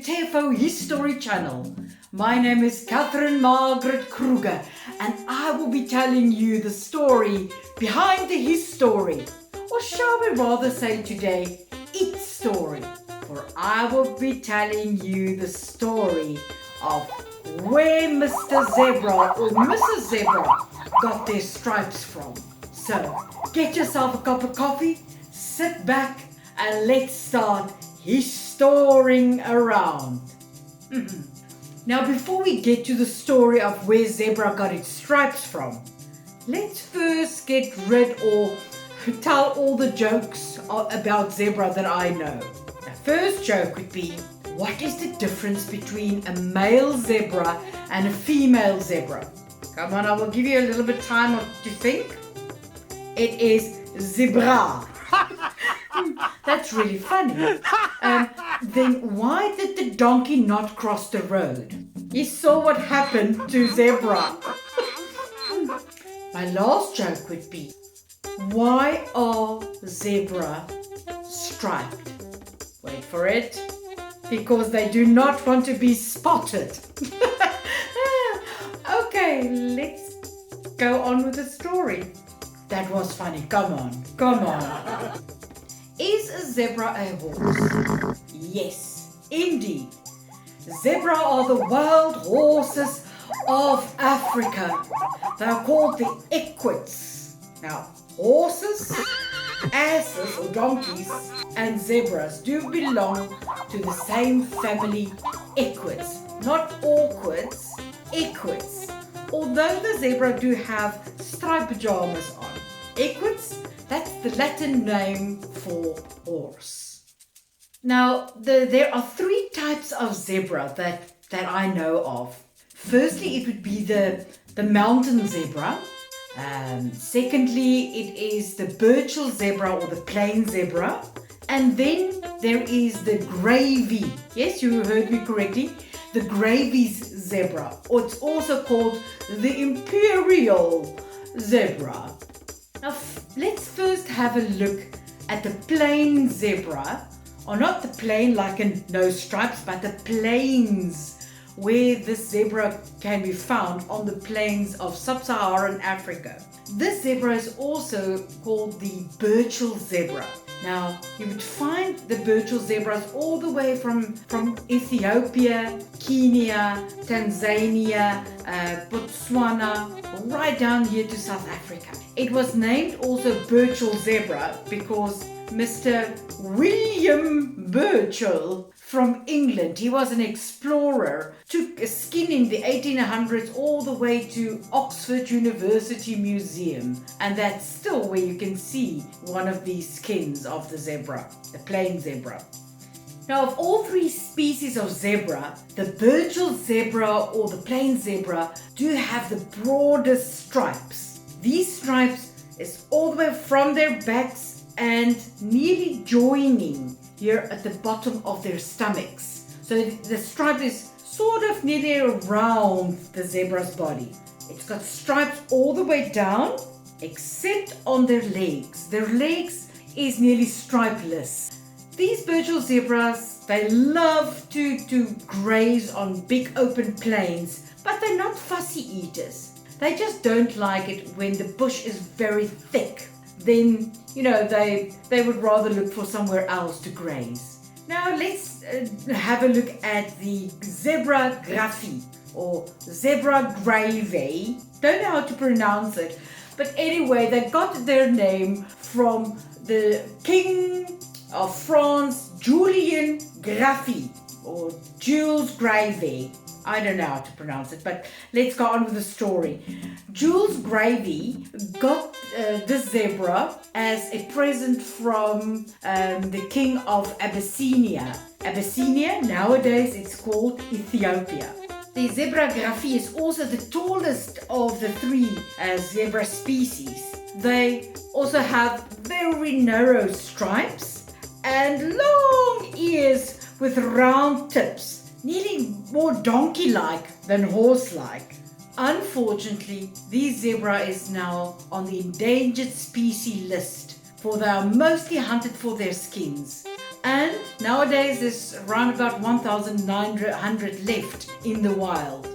Tefo His Touri channel. My name is Catharina Magrietha Kruger and I will be telling you the story behind the his story, or shall we rather say today, its story. For I will be telling you the story of where Mr. Zebra or Mrs. Zebra got their stripes from. So get yourself a cup of coffee, sit back and let's start histouring around. Now before we get to the story of where Zebra got its stripes from, let's first get rid or tell all the jokes about zebra that I know. The first joke would be, what is the difference between a male zebra and a female zebra? Come on, I will give you a little bit of time to think. It is zebra. That's really funny. Then why did the donkey not cross the road? He saw what happened to zebra. My last joke would be, why are zebra striped? Wait for it. Because they do not want to be spotted. Okay, let's go on with the story. That was funny. Come on. Is a zebra a horse? Yes, indeed. Zebra are the wild horses of Africa. They are called the equids. Now, horses, asses or donkeys, and zebras do belong to the same family, equids. Not awkwards, equids. Although the zebra do have striped pajamas on. Equids, that's the Latin name for horse. Now, there are three types of zebra that I know of. Firstly, it would be the mountain zebra. Secondly, it is the Burchell zebra or the plain zebra. And then there is the gravy. Yes, you heard me correctly. The gravy's zebra, or it's also called the imperial zebra. Now, let's first have a look at the plain zebra, or not the plain like in no stripes, but the plains where this zebra can be found on the plains of sub-Saharan Africa. This zebra is also called the Burchell zebra. Now, you would find the Burchell zebras all the way from Ethiopia, Kenya, Tanzania, Botswana, right down here to South Africa. It was named also Burchell zebra because Mr. William Burchell from England, he was an explorer, took a skin in the 1800s all the way to Oxford University Museum, and that's still where you can see one of these skins of the zebra, the plain zebra. Now, of all three species of zebra, the Burchell zebra or the plain zebra do have the broadest stripes. These stripes is all the way from their backs and nearly joining here at the bottom of their stomachs. So the stripe is sort of nearly around the zebra's body. It's got stripes all the way down except on their legs. Their legs is nearly stripeless. These Burchell zebras, they love to graze on big open plains, but they're not fussy eaters. They just don't like it when the bush is very thick. Then, they would rather look for somewhere else to graze. Now let's have a look at the zebra graffy or zebra gravy. Don't know how to pronounce it, but anyway, they got their name from the King of France, Julian Graffy or Jules Gravy. I don't know how to pronounce it, but let's go on with the story. Jules Gravy got this zebra as a present from the king of Abyssinia. Abyssinia, nowadays it's called Ethiopia. The zebra graffy is also the tallest of the three zebra species. They also have very narrow stripes and long ears with round tips. Nearly more donkey-like than horse-like. Unfortunately, this zebra is now on the endangered species list, for they are mostly hunted for their skins. And Nowadays there's around about 1,900 left in the wild.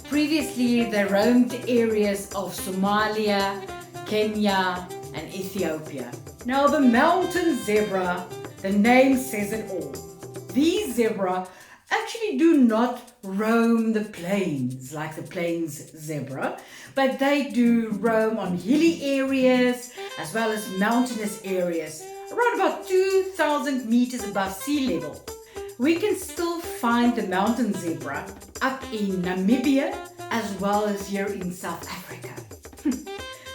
Previously they roamed areas of Somalia, Kenya and Ethiopia. Now the mountain zebra, the name says it all. These zebra actually do not roam the plains like the plains zebra, but they do roam on hilly areas as well as mountainous areas around about 2,000 meters above sea level. We can still find the mountain zebra up in Namibia as well as here in South Africa.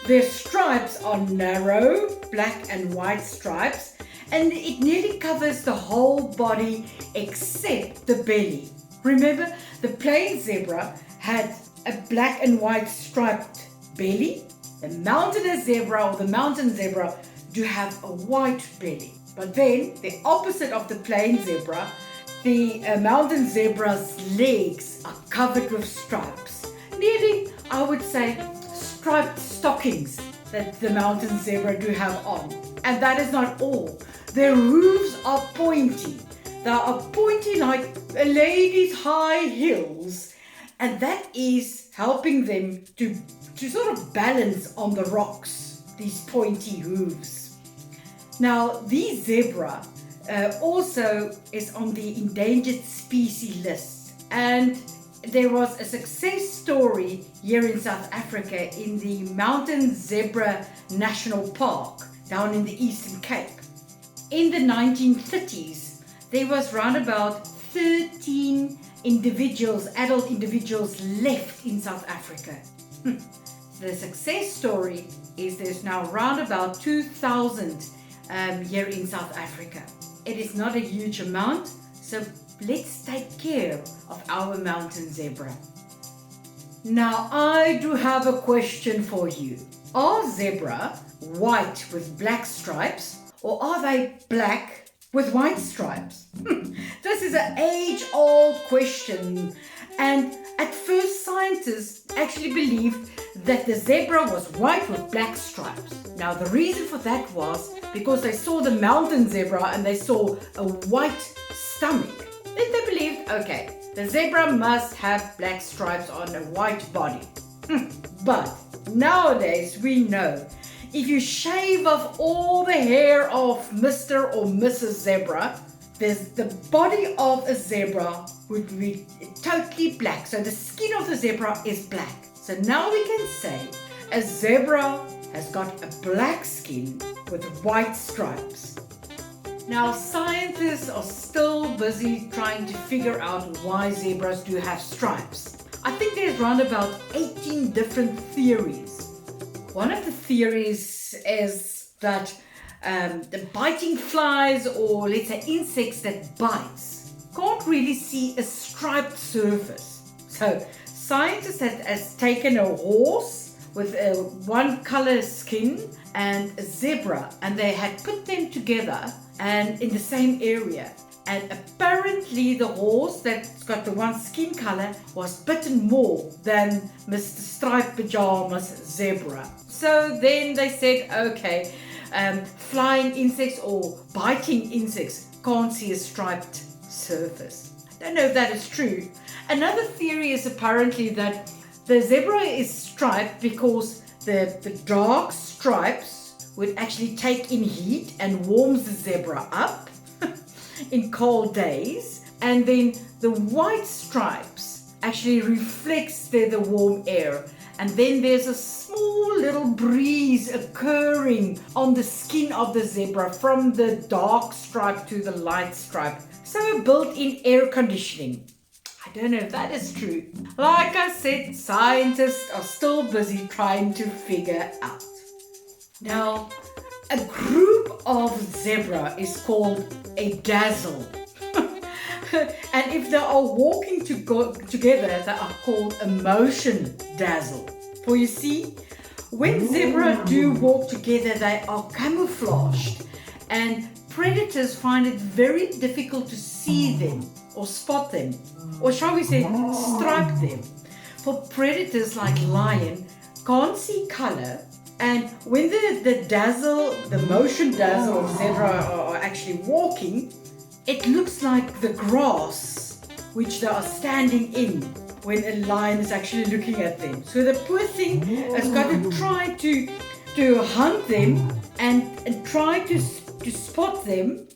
Their stripes are narrow, black and white stripes, and it nearly covers the whole body except the belly. Remember, the plain zebra had a black and white striped belly. The mountainous zebra or the mountain zebra do have a white belly. But then, the opposite of the plain zebra, the mountain zebra's legs are covered with stripes. Nearly, I would say, striped stockings that the mountain zebra do have on. And that is not all. Their hooves are pointy. They are pointy like a lady's high heels. And that is helping them to sort of balance on the rocks, these pointy hooves. Now, these zebra also is on the endangered species list. And there was a success story here in South Africa in the Mountain Zebra National Park down in the Eastern Cape. In the 1930s, there was round about 13 individuals, adult individuals left in South Africa. The success story is there's now round about 2,000 here in South Africa. It is not a huge amount, so let's take care of our mountain zebra. Now, I do have a question for you. Are zebra white with black stripes, or are they black with white stripes? This is an age-old question, and at first scientists actually believed that the zebra was white with black stripes. Now, the reason for that was because they saw the mountain zebra and they saw a white stomach. Then they believed, okay, the zebra must have black stripes on a white body. But nowadays we know if you shave off all the hair of Mr. or Mrs. Zebra, the body of a zebra would be totally black. So the skin of the zebra is black. So now we can say a zebra has got a black skin with white stripes. Now, scientists are still busy trying to figure out why zebras do have stripes. I think there's around about 18 different theories. One of the theories is that the biting flies, or let's say insects that bites, can't really see a striped surface. So scientists has taken a horse with a one color skin and a zebra, and they had put them together and in the same area, and apparently the horse that's got the one skin color was bitten more than Mr. Striped Pajamas Zebra. So then they said, okay, flying insects or biting insects can't see a striped surface. I don't know if that is true. Another theory is apparently that the zebra is striped because the dark stripes would actually take in heat and warms the zebra up in cold days, and then the white stripes actually reflects the warm air, and then there's a small little breeze occurring on the skin of the zebra from the dark stripe to the light stripe. So a built-in air conditioning. I don't know if that is true. Like I said, scientists are still busy trying to figure out. Now, a group of zebra is called a dazzle. And if they are walking together, they are called a motion dazzle. For you see, when zebra do walk together, they are camouflaged, and predators find it very difficult to see them or spot them, or shall we say stripe them. For predators like lion can't see color, and when the motion dazzle of zebra are actually walking, it looks like the grass which they are standing in when a lion is actually looking at them. So the poor thing has got to try to hunt them and try to spot them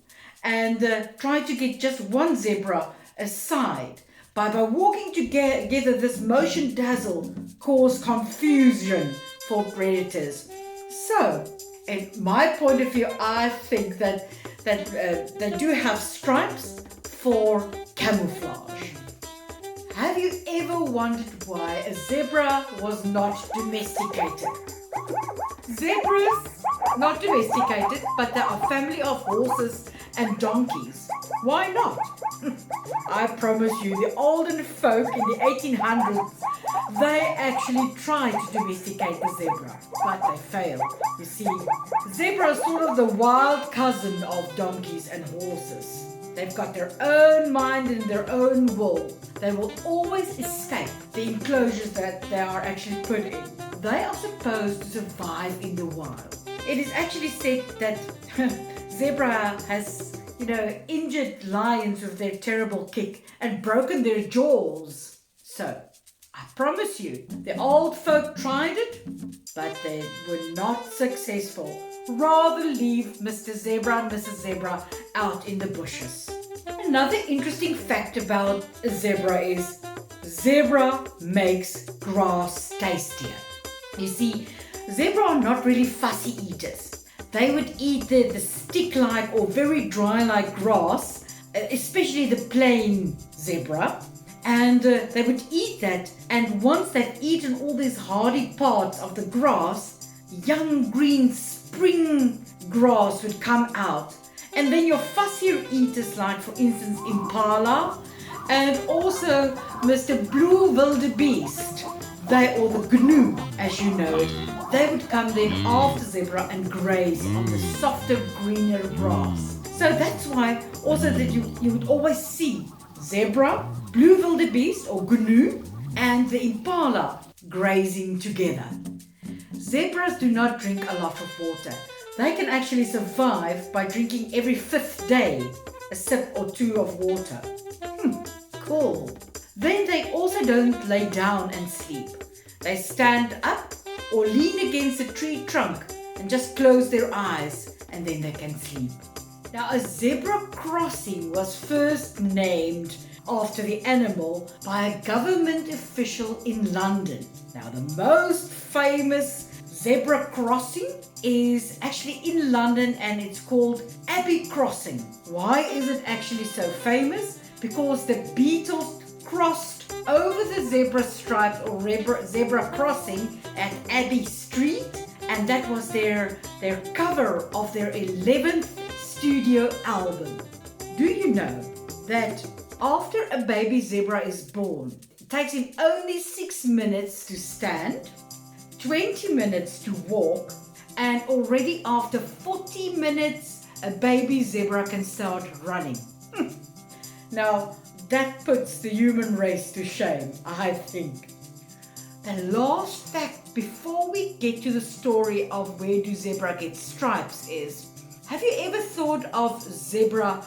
and try to get just one zebra aside. By walking together, this motion dazzle cause confusion for predators. So, in my point of view, I think that they do have stripes for camouflage. Have you ever wondered why a zebra was not domesticated? Zebras, not domesticated, but they are a family of horses and donkeys. Why not? I promise you, the olden folk in the 1800s, they actually tried to domesticate the zebra, but they failed. You see, zebra is sort of the wild cousin of donkeys and horses. They've got their own mind and their own will. They will always escape the enclosures that they are actually put in. They are supposed to survive in the wild. It is actually said that zebra has, injured lions with their terrible kick and broken their jaws. So, I promise you, the old folk tried it, but they were not successful. Rather leave Mr. Zebra and Mrs. Zebra out in the bushes. Another interesting fact about a zebra is zebra makes grass tastier. You see, zebra are not really fussy eaters. They would eat the stick-like or very dry-like grass, especially the plain zebra, and they would eat that, and once they've eaten all these hardy parts of the grass, young green spring grass would come out. And then your fussier eaters, like for instance impala and also Mr. Blue Wildebeest, or the gnu as you know it, they would come then after zebra and graze on the softer, greener grass. So that's why also that you would always see zebra, blue wildebeest or gnu and the impala grazing together. Zebras do not drink a lot of water. They can actually survive by drinking every 5th day a sip or 2 of water. Cool. Then they also don't lay down and sleep. They stand up or lean against a tree trunk and just close their eyes and then they can sleep. Now a zebra crossing was first named after the animal by a government official in London. Now the most famous zebra crossing is actually in London and it's called Abbey Crossing. Why is it actually so famous? Because the Beatles crossed over the zebra stripes or zebra crossing at Abbey Street, and that was their cover of their 11th studio album. Do you know that after a baby zebra is born, it takes him only 6 minutes to stand, 20 minutes to walk, and already after 40 minutes a baby zebra can start running. Now that puts the human race to shame, I think. The last fact before we get to the story of where do zebra get stripes is, have you ever thought of zebra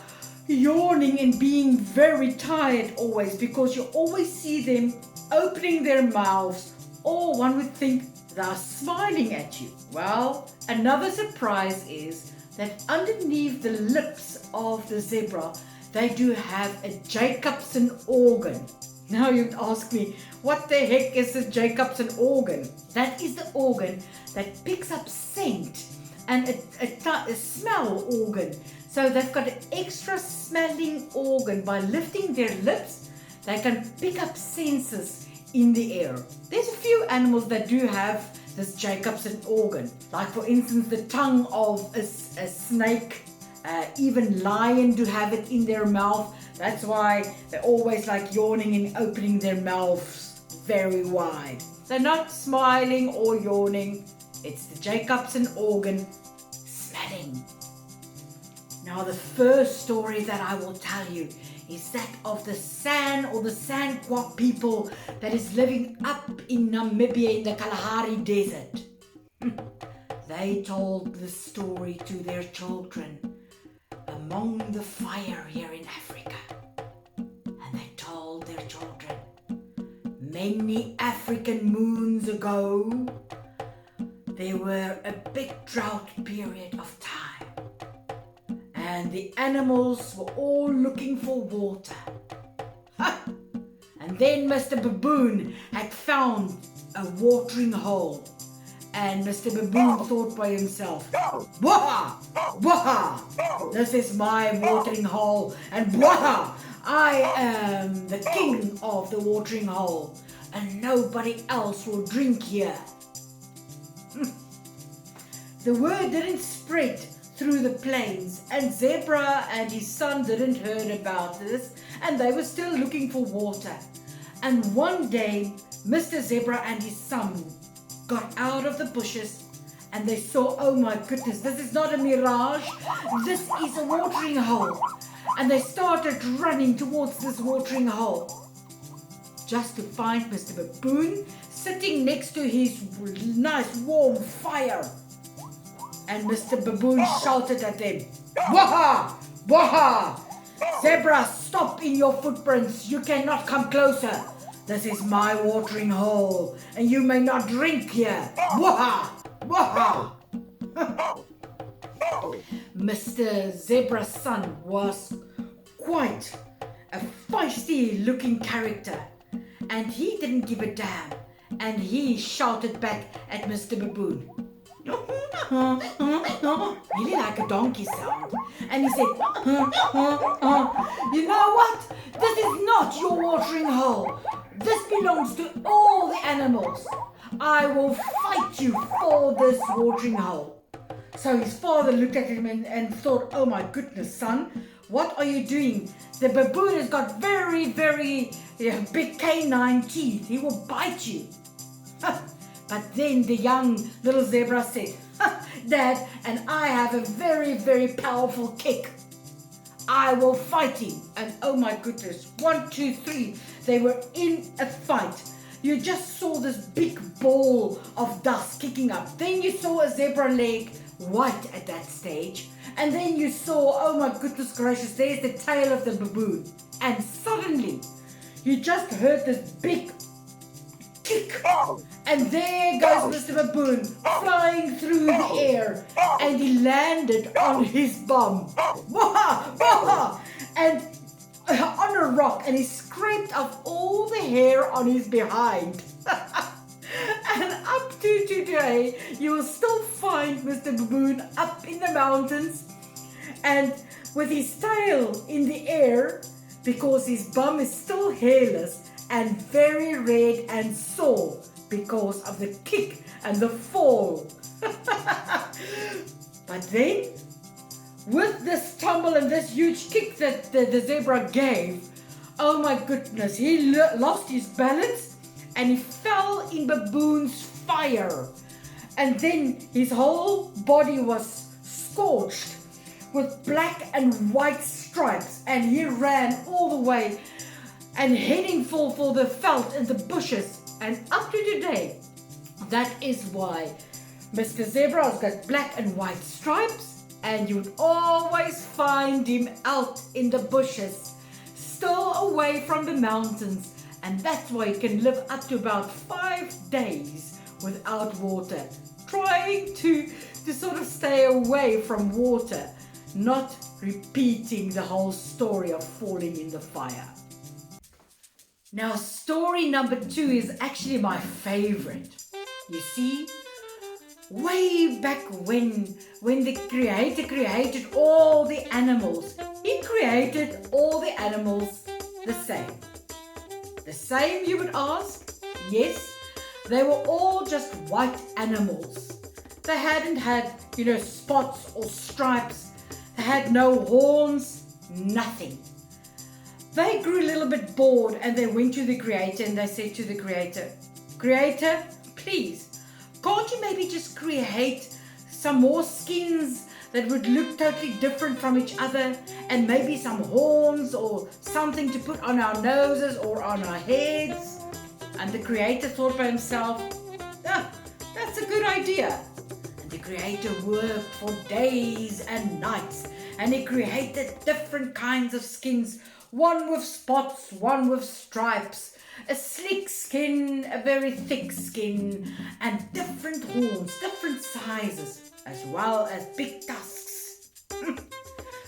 yawning and being very tired always, because you always see them opening their mouths, or one would think they're smiling at you? Well, another surprise is that underneath the lips of the zebra, they do have a Jacobson organ. Now you'd ask me, what the heck is a Jacobson organ? That is the organ that picks up scent and a smell organ. So they've got an extra smelling organ. By lifting their lips, they can pick up senses in the air. There's a few animals that do have this Jacobson organ, like for instance the tongue of a snake. Even lion do have it in their mouth. That's why they're always like yawning and opening their mouths very wide. They're not smiling or yawning. It's the Jacobson organ smelling. Now the first story that I will tell you is that of the San or the Sandquap people that is living up in Namibia in the Kalahari Desert. They told the story to their children. A among the fire here in Africa. And they told their children, many African moons ago, there were a big drought period of time. And the animals were all looking for water. Ha! And then Mr. Baboon had found a watering hole. And Mr. Baboon thought by himself, Waha! Waha! This is my watering hole, and waha! I am the king of the watering hole, and nobody else will drink here. The word didn't spread through the plains, and Zebra and his son didn't heard about this, and they were still looking for water. And one day, Mr. Zebra and his son got out of the bushes, and they saw, oh my goodness, this is not a mirage, this is a watering hole. And they started running towards this watering hole, just to find Mr. Baboon sitting next to his nice warm fire. And Mr. Baboon shouted at them, Waha! Waha! Zebra, stop in your footprints. You cannot come closer. This is my watering hole, and you may not drink here. Waha! Waha! Mr. Zebra's son was quite a feisty looking character, and he didn't give a damn, and he shouted back at Mr. Baboon. Really like a donkey sound. And he said, you know what? This is not your watering hole. This belongs to all the animals. I will fight you for this watering hole. So his father looked at him and thought, oh my goodness, son, what are you doing? The baboon has got very, very big canine teeth. He will bite you. But then the young little zebra said, Dad, and I have a very, very powerful kick. I will fight him. And oh my goodness, 1, 2, 3, they were in a fight. You just saw this big ball of dust kicking up. Then you saw a zebra leg, white at that stage. And then you saw, oh my goodness gracious, there's the tail of the baboon. And suddenly, you just heard this big kick. And there goes Mr. Baboon flying through the air, and he landed on his bum. Wah! Wah! And on a rock, and he scraped off all the hair on his behind. And up to today, you will still find Mr. Baboon up in the mountains and with his tail in the air, because his bum is still hairless and very red and sore because of the kick and the fall. But then, with this tumble and this huge kick that the zebra gave, oh my goodness, he lost his balance and he fell in Baboon's fire. And then his whole body was scorched with black and white stripes, and he ran all the way and heading for the veld and the bushes. And up to today, that is why Mr. Zebra has got black and white stripes, and you'd always find him out in the bushes, still away from the mountains. And that's why he can live up to about 5 days without water, trying to sort of stay away from water, not repeating the whole story of falling in the fire. Now, story number 2 is actually my favorite. You see, way back when the Creator created all the animals, He created all the animals the same. The same, you would ask? Yes, they were all just white animals. They hadn't had, spots or stripes. They had no horns, nothing. They grew a little bit bored, and they went to the Creator and they said to the Creator, Creator, please, can't you maybe just create some more skins that would look totally different from each other, and maybe some horns or something to put on our noses or on our heads? And the Creator thought by himself, that's a good idea. And the Creator worked for days and nights, and he created different kinds of skins, one with spots, one with stripes, a slick skin, a very thick skin, and different horns, different sizes, as well as big tusks.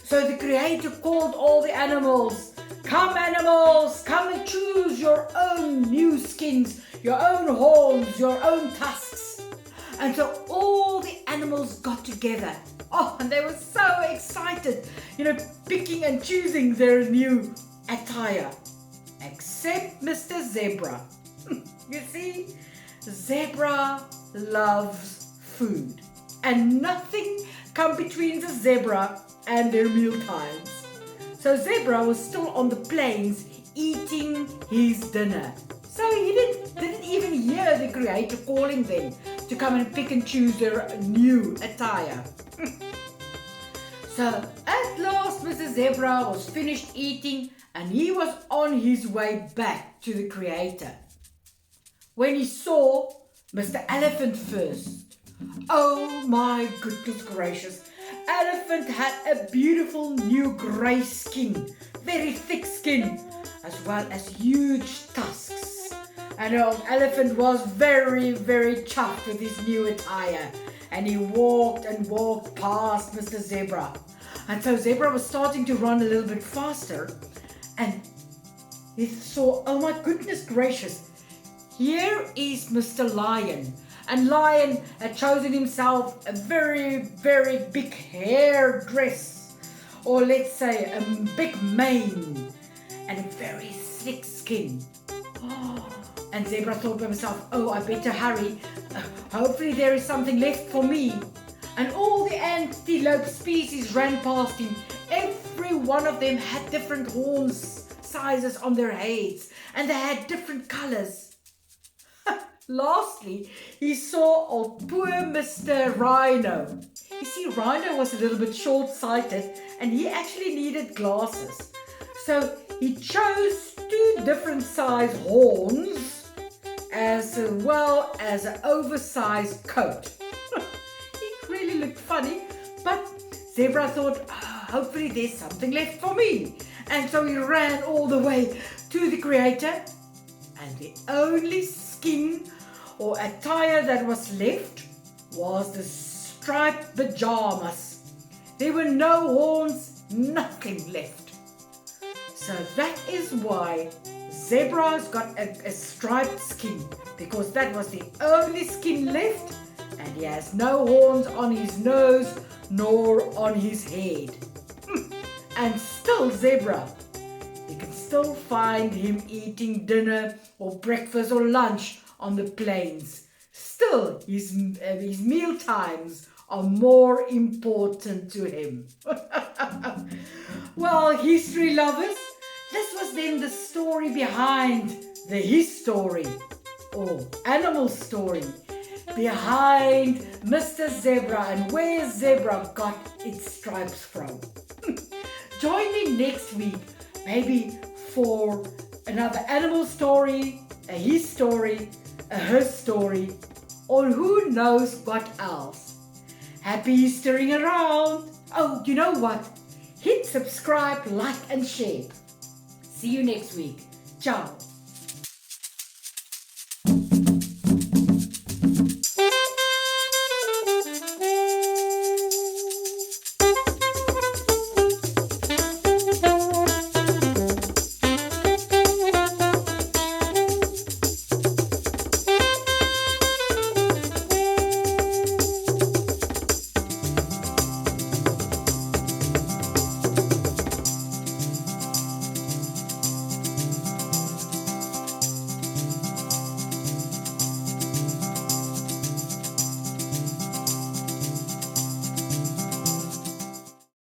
So the creator called all the animals, come and choose your own new skins, your own horns, your own tusks. And so all the animals got together. Oh, and they were so excited, picking and choosing their new attire. Except Mr. Zebra. You see, Zebra loves food. And nothing come between the zebra and their meal times. So Zebra was still on the plains eating his dinner. So he didn't even hear the creator calling them to come and pick and choose their new attire. So at last Mr. Zebra was finished eating and he was on his way back to the creator, when he saw Mr. Elephant first. Oh my goodness gracious. Elephant had a beautiful new grey skin, very thick skin, as well as huge tusks. And old Elephant was very, very chuffed with his new attire. And he walked and walked past Mr. Zebra. And so Zebra was starting to run a little bit faster. And he saw, oh my goodness gracious, here is Mr. Lion. And Lion had chosen himself a very, very big hair dress. Or let's say a big mane. And a very thick skin. And Zebra thought to himself, oh, I better hurry. Hopefully there is something left for me. And all the antelope species ran past him. Every one of them had different horns, sizes on their heads. And they had different colors. Lastly, he saw old poor Mr. Rhino. You see, Rhino was a little bit short-sighted and he actually needed glasses. So he chose 2 different size horns as well as an oversized coat. He really looked funny, but Zebra thought, hopefully there's something left for me. And so he ran all the way to the creator, and the only skin or attire that was left was the striped pajamas. There were no horns, nothing left. So that is why Zebra's got a striped skin, because that was the only skin left, and he has no horns on his nose nor on his head. And still Zebra, you can still find him eating dinner or breakfast or lunch on the plains. Still, his meal times are more important to him. Well, history lovers, this was then the story behind the his story, or animal story, behind Mr. Zebra and where Zebra got its stripes from. Join me next week, maybe for another animal story, a his story, a her story, or who knows what else. Happy Eastering around! Oh, you know what? Hit subscribe, like and share. See you next week. Ciao.